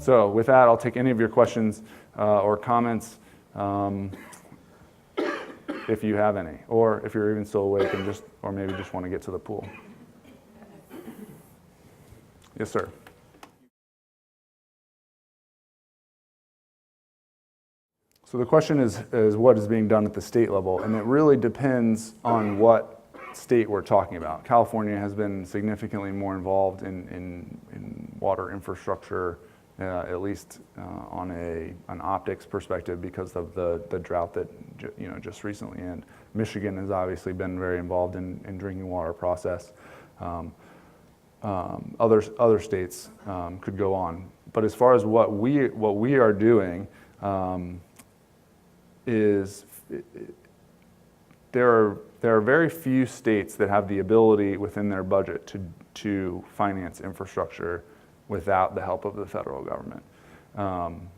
So with that, I'll take any of your questions or comments if you have any, or if you're even still awake and or maybe just want to get to the pool. Yes, sir. So the question is what is being done at the state level, and it really depends on what state we're talking about. California has been significantly more involved in water infrastructure, at least on an optics perspective, because of the drought that just recently ended. Michigan has obviously been very involved in drinking water process. Other states could go on, but as far as what we are doing is there are very few states that have the ability within their budget to finance infrastructure without the help of the federal government.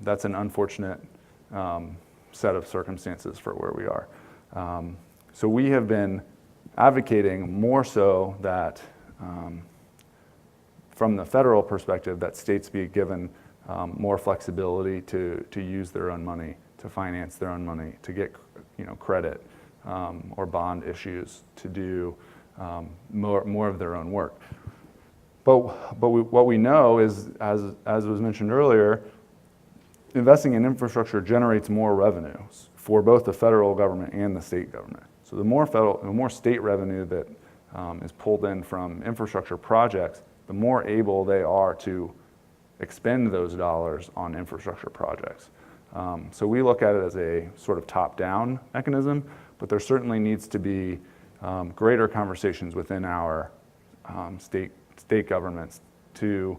That's an unfortunate set of circumstances for where we are. So we have been advocating more so that from the federal perspective, that states be given more flexibility to use their own money, to finance their own money, to get credit or bond issues, to do more of their own work. But what we know is, as was mentioned earlier, investing in infrastructure generates more revenues for both the federal government and the state government. So the more state revenue that is pulled in from infrastructure projects, the more able they are to expend those dollars on infrastructure projects. So we look at it as a sort of top-down mechanism, but there certainly needs to be greater conversations within our state governments to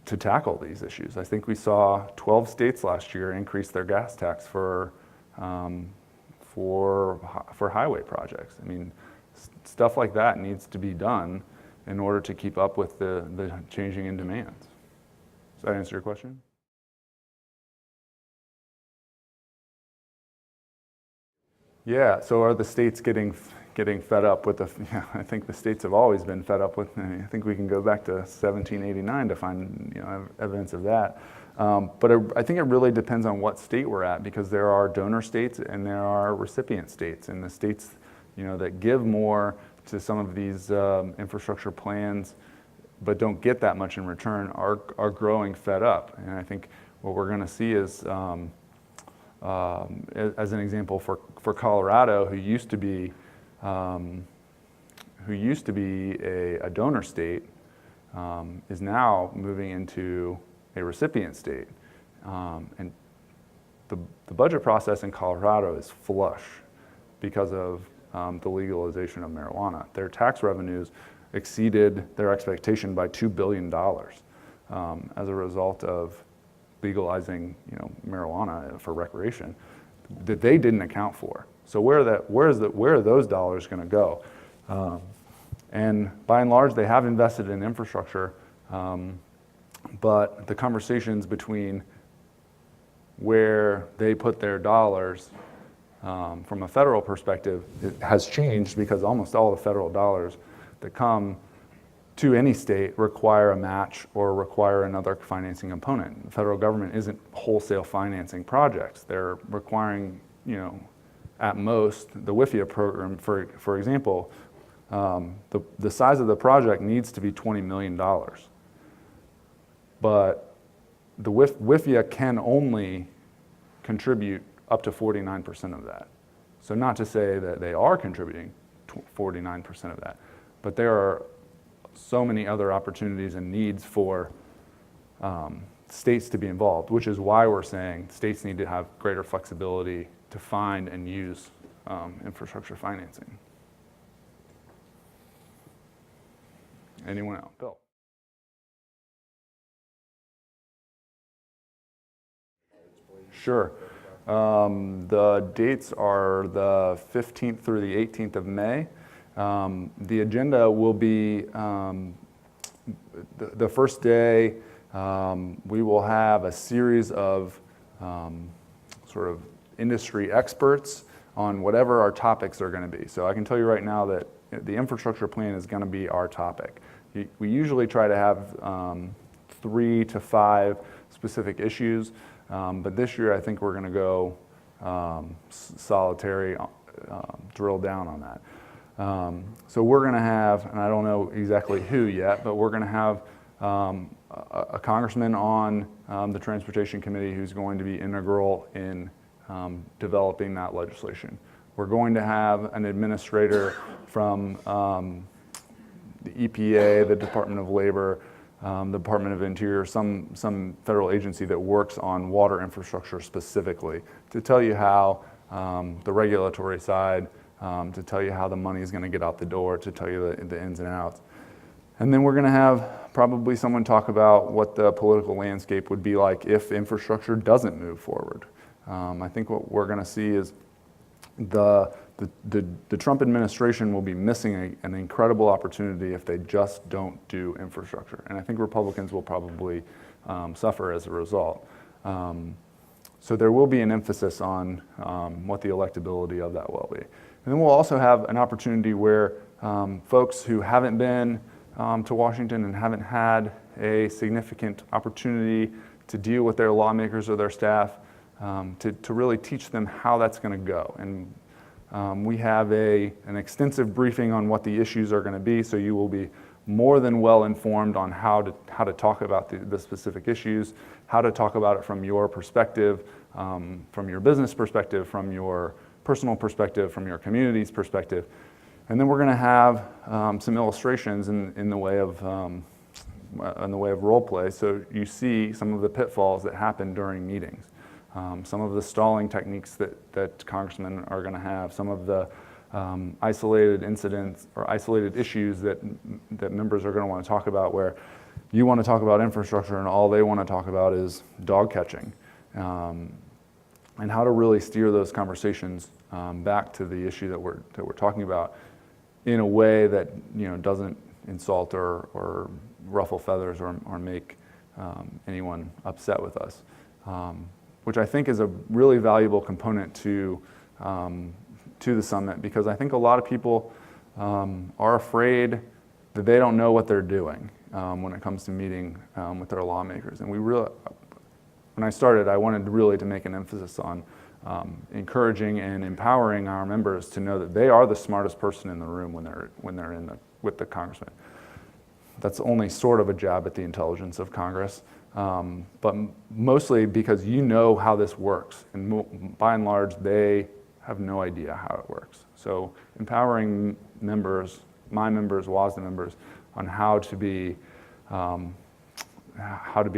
tackle these issues. I think we saw 12 states last year increase their gas tax for highway projects. I mean, stuff like that needs to be done in order to keep up with the changing in demands. Does that answer your question? Yeah, so are the states getting fed up with I think the states have always been fed up with, I think we can go back to 1789 to find evidence of that. But I think it really depends on what state we're at, because there are donor states and there are recipient states, and the states that give more to some of these infrastructure plans but don't get that much in return are growing fed up. And I think what we're going to see is, as an example, for Colorado, who used to be a donor state, is now moving into a recipient state, and the budget process in Colorado is flush because of the legalization of marijuana. Their tax revenues exceeded their expectation by $2 billion as a result of legalizing marijuana for recreation that they didn't account for. So where are those dollars going to go? And by and large, they have invested in infrastructure, but the conversations between where they put their dollars from a federal perspective, it has changed, because almost all the federal dollars that come to any state require a match or require another financing component. The federal government isn't wholesale financing projects. They're requiring, at most, the WIFIA program, for example, the size of the project needs to be $20 million. But the WIFIA can only contribute up to 49% of that. So not to say that they are contributing 49% of that, but there are so many other opportunities and needs for states to be involved, which is why we're saying states need to have greater flexibility to find and use infrastructure financing. Anyone else? Bill? Sure. The dates are the 15th through the 18th of May. The agenda will be the first day. We will have a series of sort of industry experts on whatever our topics are going to be. So I can tell you right now that the infrastructure plan is going to be our topic. We usually try to have 3 to 5 specific issues. But this year, I think we're going to go solitary, drill down on that. So we're going to have, and I don't know exactly who yet, but we're going to have a congressman on the Transportation Committee who's going to be integral in developing that legislation. We're going to have an administrator from the EPA, the Department of Labor, the Department of Interior, some federal agency that works on water infrastructure specifically, to tell you how the regulatory side, to tell you how the money is going to get out the door, to tell you the ins and outs. And then we're going to have probably someone talk about what the political landscape would be like if infrastructure doesn't move forward. I think what we're going to see is the Trump administration will be missing an incredible opportunity if they just don't do infrastructure. And I think Republicans will probably suffer as a result. So there will be an emphasis on what the electability of that will be. And then we'll also have an opportunity where folks who haven't been to Washington and haven't had a significant opportunity to deal with their lawmakers or their staff, to really teach them how that's going to go. And we have an extensive briefing on what the issues are going to be, so you will be more than well informed on how to talk about the specific issues, how to talk about it from your perspective, from your business perspective, from your personal perspective, from your community's perspective. And then we're going to have some illustrations in the way of role play, so you see some of the pitfalls that happen during meetings. Some of the stalling techniques that congressmen are going to have, some of the isolated incidents or isolated issues that members are going to want to talk about, where you want to talk about infrastructure and all they want to talk about is dog catching, and how to really steer those conversations back to the issue that we're talking about in a way that doesn't insult or ruffle feathers or make anyone upset with us. Which I think is a really valuable component to the summit, because I think a lot of people are afraid that they don't know what they're doing when it comes to meeting with their lawmakers. And when I started, I wanted really to make an emphasis on encouraging and empowering our members to know that they are the smartest person in the room when they're with the congressman. That's only sort of a jab at the intelligence of Congress. But mostly because you know how this works, and by and large, they have no idea how it works. So empowering members, my members, WASDA members, on how to be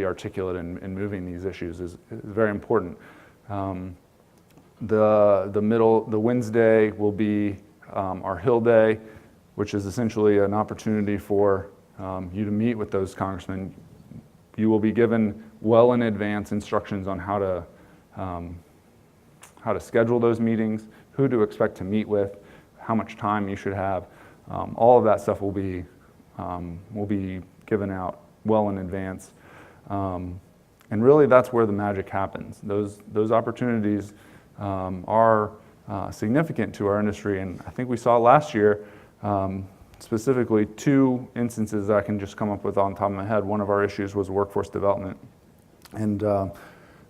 articulate in moving these issues is very important. The Wednesday will be our Hill Day, which is essentially an opportunity for you to meet with those congressmen. You will be given well in advance instructions on how to schedule those meetings, who to expect to meet with, how much time you should have. All of that stuff will be given out well in advance. And really that's where the magic happens. Those opportunities are significant to our industry, and I think we saw last year specifically 2 instances that I can just come up with on the top of my head. One of our issues was workforce development, and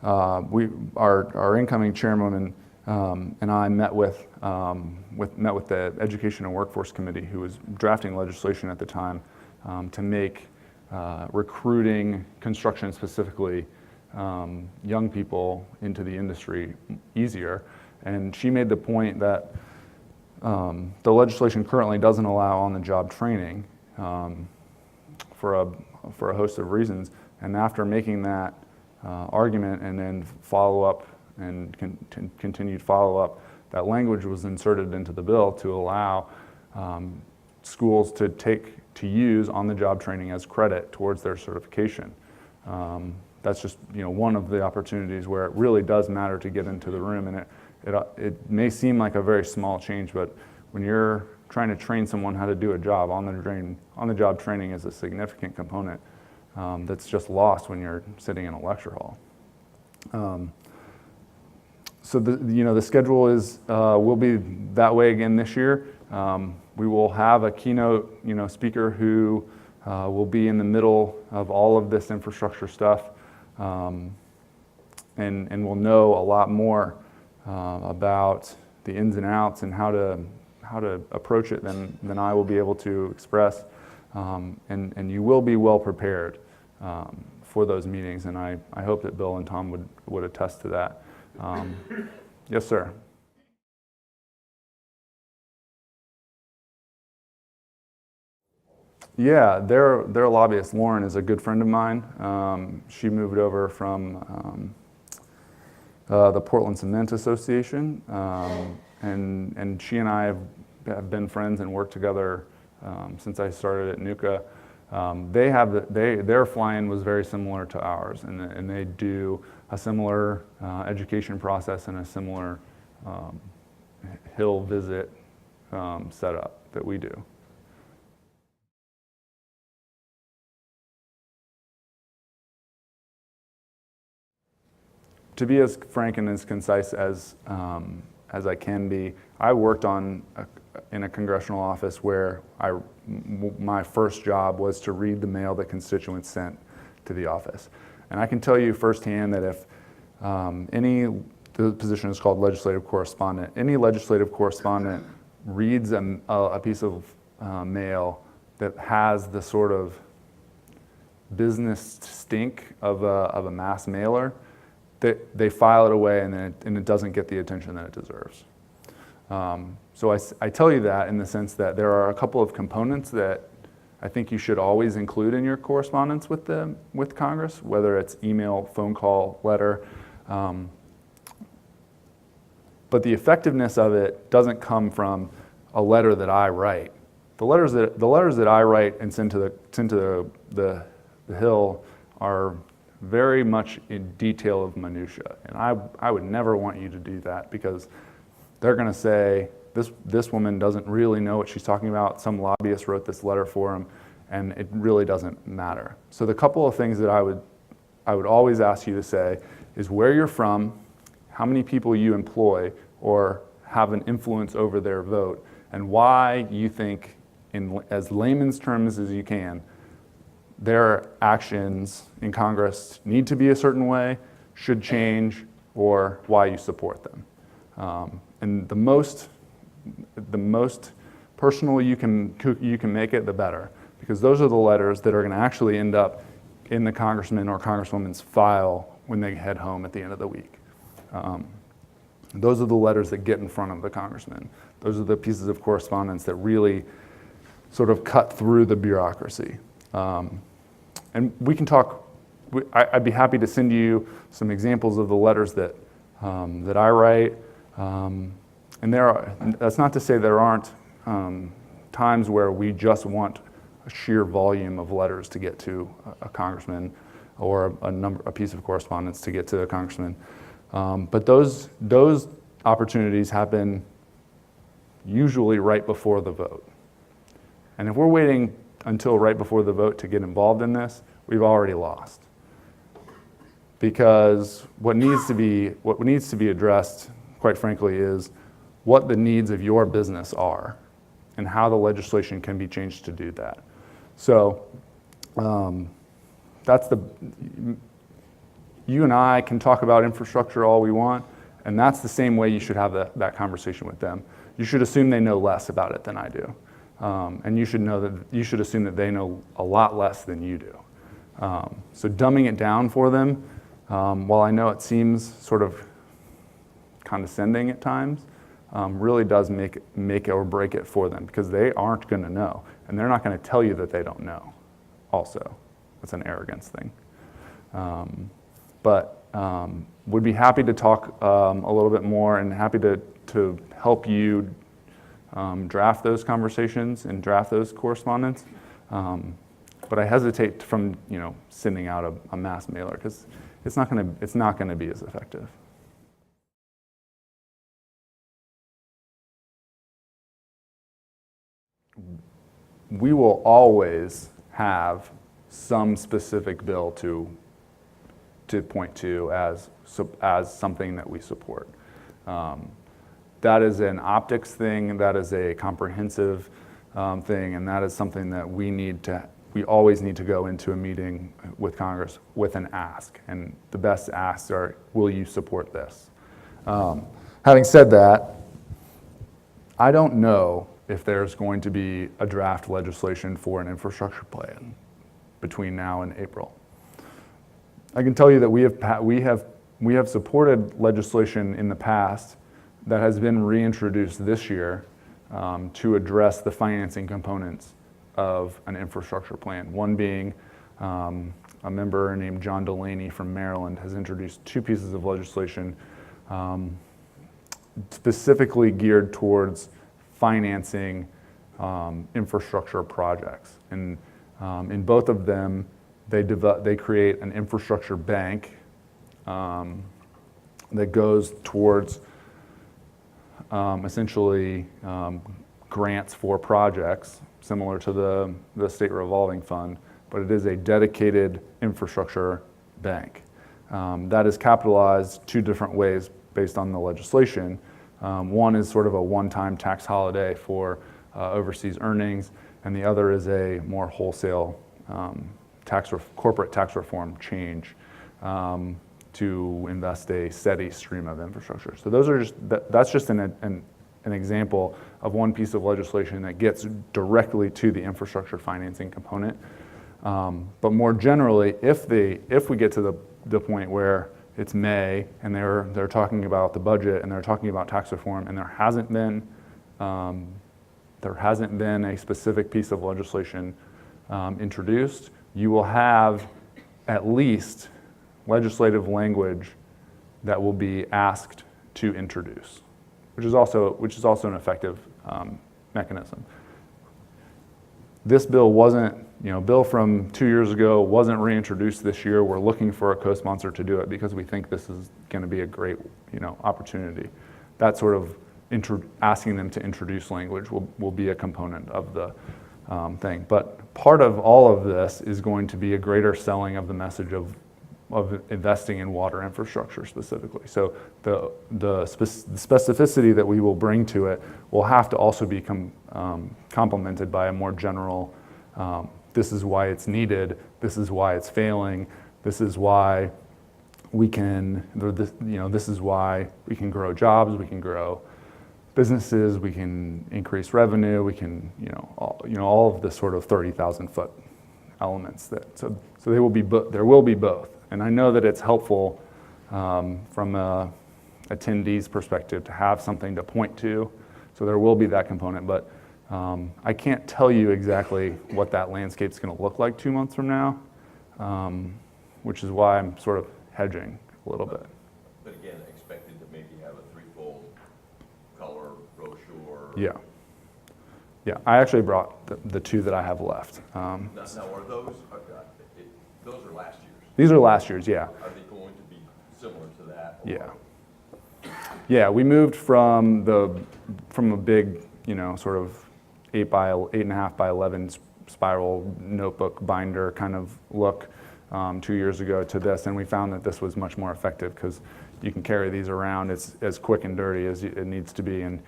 our incoming chairwoman and I met with the Education and Workforce Committee, who was drafting legislation at the time to make recruiting, construction specifically, young people into the industry easier. And she made the point that the legislation currently doesn't allow on-the-job training for a host of reasons. And after making that argument and then follow-up and continued follow-up, that language was inserted into the bill to allow schools to use on-the-job training as credit towards their certification. That's just one of the opportunities where it really does matter to get into the room, and it may seem like a very small change, but when you're trying to train someone how to do a job, on-the-job training is a significant component that's just lost when you're sitting in a lecture hall. So the schedule will be that way again this year. We will have a keynote speaker who We'll be in the middle of all of this infrastructure stuff, and we'll know a lot more about the ins and outs and how to approach it than I will be able to express. And you will be well prepared for those meetings, and I hope that Bill and Tom would attest to that. Yes, sir. Yeah, their lobbyist, Lauren, is a good friend of mine. She moved over from the Portland Cement Association, and she and I have been friends and worked together since I started at NUCA. Their fly-in was very similar to ours, and they do a similar education process and a similar Hill visit setup that we do. To be as frank and as concise as I can be, I worked in a congressional office where my first job was to read the mail that constituents sent to the office. And I can tell you firsthand that if the position is called legislative correspondent, any legislative correspondent reads a piece of mail that has the sort of business stink of a mass mailer, they file it away and it doesn't get the attention that it deserves. So I tell you that in the sense that there are a couple of components that I think you should always include in your correspondence with Congress, whether it's email, phone call, letter. But the effectiveness of it doesn't come from a letter that I write. The letters that I write and send to the Hill are very much in detail of minutia, and I would never want you to do that, because they're going to say this woman doesn't really know what she's talking about. Some lobbyist wrote this letter for him, and it really doesn't matter. So the couple of things that I would always ask you to say is where you're from, how many people you employ or have an influence over their vote, and why you think, in as layman's terms as you can, their actions in Congress need to be a certain way, should change, or why you support them. And the most personal you can make it, the better, because those are the letters that are going to actually end up in the congressman or congresswoman's file when they head home at the end of the week. Those are the letters that get in front of the congressman. Those are the pieces of correspondence that really sort of cut through the bureaucracy. And we can talk. I'd be happy to send you some examples of the letters that I write. And that's not to say there aren't times where we just want a sheer volume of letters to get to a congressman, or a piece of correspondence to get to a congressman. But those opportunities happen usually right before the vote. And if we're waiting until right before the vote to get involved in this, we've already lost. Because what needs to be addressed, quite frankly, is what the needs of your business are and how the legislation can be changed to do that. So you and I can talk about infrastructure all we want, and that's the same way you should have that conversation with them. You should assume they know less about it than I do. And you should assume that they know a lot less than you do. So dumbing it down for them, while I know it seems sort of condescending at times, really does make it or break it for them, because they aren't going to know, and they're not going to tell you that they don't know. Also, that's an arrogance thing. But would be happy to talk a little bit more, and happy to help you draft those conversations and draft those correspondence. But I hesitate from sending out a mass mailer, because it's not going to be as effective. We will always have some specific bill to point to as something that we support. That is an optics thing, that is a comprehensive thing, and that is something that we need to we always need to go into a meeting with Congress with an ask, and the best asks are, will you support this? Having said that, I don't know if there's going to be a draft legislation for an infrastructure plan between now and April. I can tell you that we have supported legislation in the past that has been reintroduced this year to address the financing components of an infrastructure plan. One being a member named John Delaney from Maryland has introduced 2 pieces of legislation specifically geared towards financing infrastructure projects. And in both of them, they create an infrastructure bank that goes towards essentially grants for projects similar to the state revolving fund, but it is a dedicated infrastructure bank. That is capitalized 2 different ways based on the legislation. One is sort of a one-time tax holiday for overseas earnings, and the other is a more wholesale corporate tax reform change to invest a steady stream of infrastructure. So those are that's just an example of one piece of legislation that gets directly to the infrastructure financing component. But more generally, if we get to the point where it's May and they're talking about the budget and they're talking about tax reform, and there hasn't been a specific piece of legislation introduced, you will have at least legislative language that will be asked to introduce, which is also an effective mechanism. This bill wasn't, bill from 2 years ago wasn't reintroduced this year. We're looking for a co-sponsor to do it because we think this is going to be a great, opportunity. That sort of asking them to introduce language will be a component of the thing. But part of all of this is going to be a greater selling of the message of investing in water infrastructure specifically. So the specificity that we will bring to it will have to also be complemented by a more general, this is why it's needed, this is why it's failing, this is why we can, this is why we can grow jobs, we can grow businesses, we can increase revenue, we can, all of the sort of 30,000 foot elements so there will be both. And I know that it's helpful from a attendee's perspective to have something to point to. So there will be that component, but I can't tell you exactly what that landscape's going to look like 2 months from now, which is why I'm sort of hedging a little bit. But again, expected to maybe have a 3-fold color brochure. Yeah. Yeah, I actually brought the 2 that I have left. Now are those are last year's? These are last year's, yeah. Are they going to be similar to that? Yeah. Yeah, we moved from a big, sort of 8.5 by 11 spiral notebook binder kind of look 2 years ago to this, and we found that this was much more effective because you can carry these around. It's as quick and dirty as it needs to be, and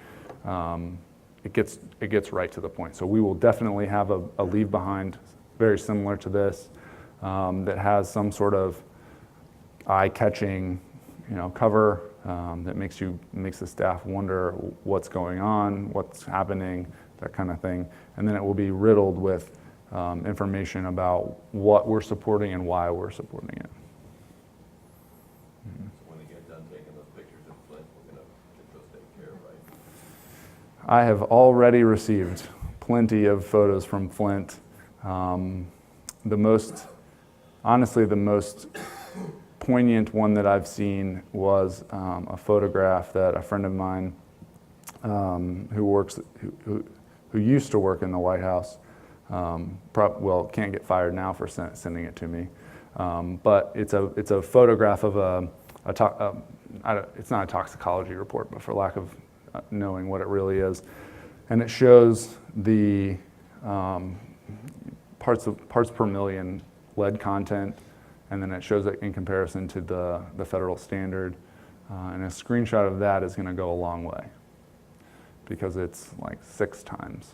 it gets right to the point. So we will definitely have a leave behind very similar to this that has some sort of eye-catching, cover that makes the staff wonder what's going on, what's happening, that kind of thing, and then it will be riddled with information about what we're supporting and why we're supporting it. So when they get done taking those pictures of Flint, we're going to get those taken care of, right? I have already received plenty of photos from Flint. Honestly, the most poignant one that I've seen was a photograph that a friend of mine who used to work in the White House, can't get fired now for sending it to me, but it's a photograph of it's not a toxicology report, but for lack of knowing what it really is, and it shows the parts per million lead content, and then it shows it in comparison to the federal standard, and a screenshot of that is going to go a long way because it's like 6 times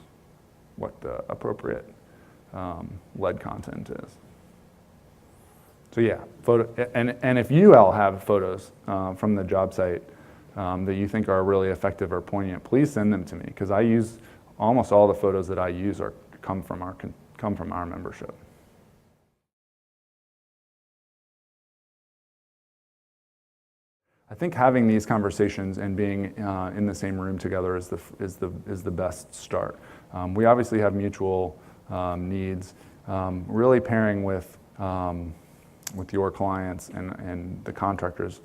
what the appropriate lead content is. So yeah, and if you all have photos from the job site that you think are really effective or poignant, please send them to me, because I use almost all the photos that I use come from our membership. I think having these conversations and being in the same room together is the best start. We obviously have mutual needs. Really pairing with your clients and the contractors,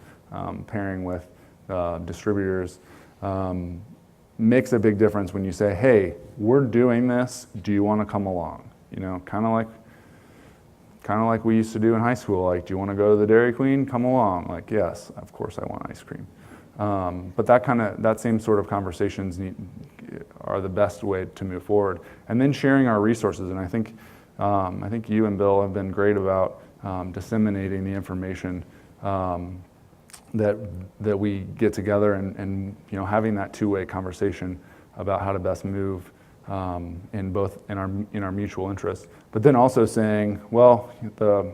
pairing with distributors, makes a big difference when you say, hey, we're doing this, do you want to come along? You know, kind of like we used to do in high school, like, do you want to go to the Dairy Queen? Come along. Like, yes, of course I want ice cream. But that same sort of conversations are the best way to move forward. And then sharing our resources, and I think you and Bill have been great about disseminating the information that we get together, and you know, having that two-way conversation about how to best move in our mutual interests. But then also saying, well, the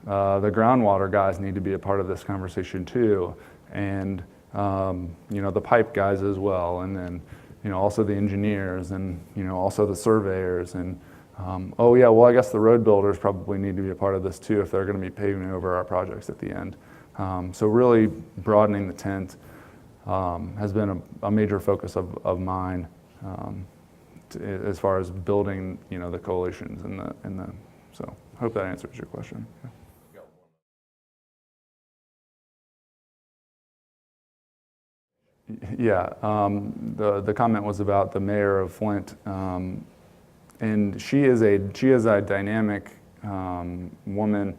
groundwater guys need to be a part of this conversation too, and you know, the pipe guys as well, and then you know, also the engineers, and you know, also the surveyors, and oh yeah, well, I guess the road builders probably need to be a part of this too if they're going to be paving over our projects at the end. So really broadening the tent has been a major focus of mine as far as building, you know, the coalitions and the. So I hope that answers your question. Yeah, the comment was about the mayor of Flint, and she is a dynamic woman,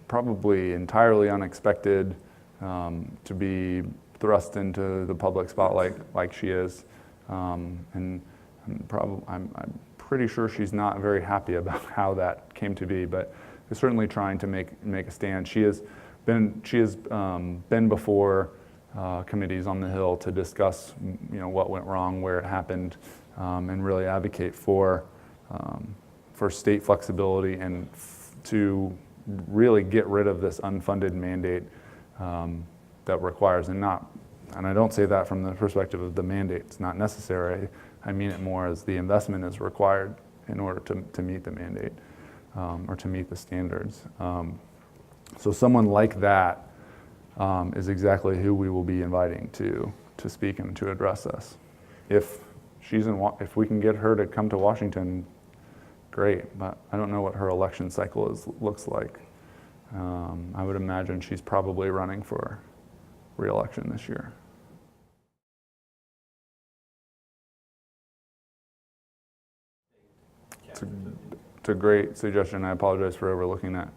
probably entirely unexpected to be thrust into the public spotlight like she is, and I'm pretty sure she's not very happy about how that came to be, but is certainly trying to make a stand. She has been before committees on the Hill to discuss, you know, what went wrong, where it happened, and really advocate for state flexibility and to really get rid of this unfunded mandate that requires, and I don't say that from the perspective of the mandate. It's not necessary. I mean it more as the investment is required in order to meet the mandate or to meet the standards. So someone like that is exactly who we will be inviting to speak and to address us. If we can get her to come to Washington, great, but I don't know what her election cycle looks like. I would imagine she's probably running for re-election this year. It's a great suggestion. I apologize for overlooking that.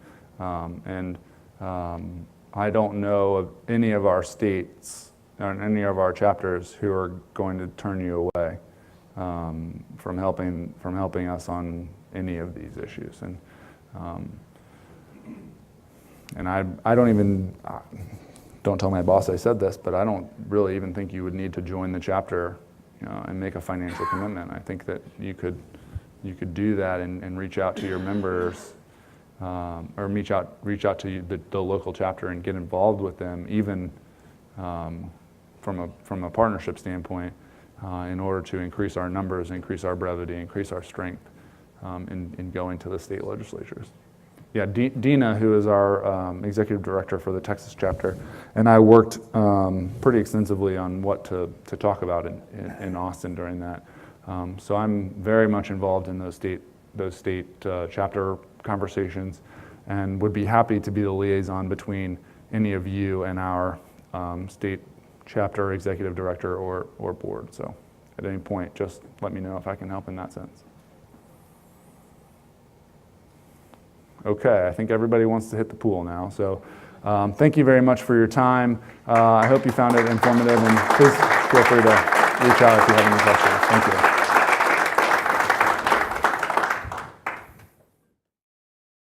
I don't know of any of our states or any of our chapters who are going to turn you away from helping us on any of these issues. And I don't even, don't tell my boss I said this, but I don't really even think you would need to join the chapter, you know, and make a financial commitment. I think that you could do that and reach out to your members, or reach out to the local chapter and get involved with them, even from a partnership standpoint, in order to increase our numbers, increase our brevity, increase our strength in going to the state legislatures. Yeah, Dina, who is our executive director for the Texas chapter, and I worked pretty extensively on what to talk about in Austin during that. So I'm very much involved in those state chapter conversations, and would be happy to be the liaison between any of you and our state chapter executive director or board. So at any point, just let me know if I can help in that sense. Okay, I think everybody wants to hit the pool now. So thank you very much for your time. I hope you found it informative, and please feel free to reach out if you have any questions. Thank you.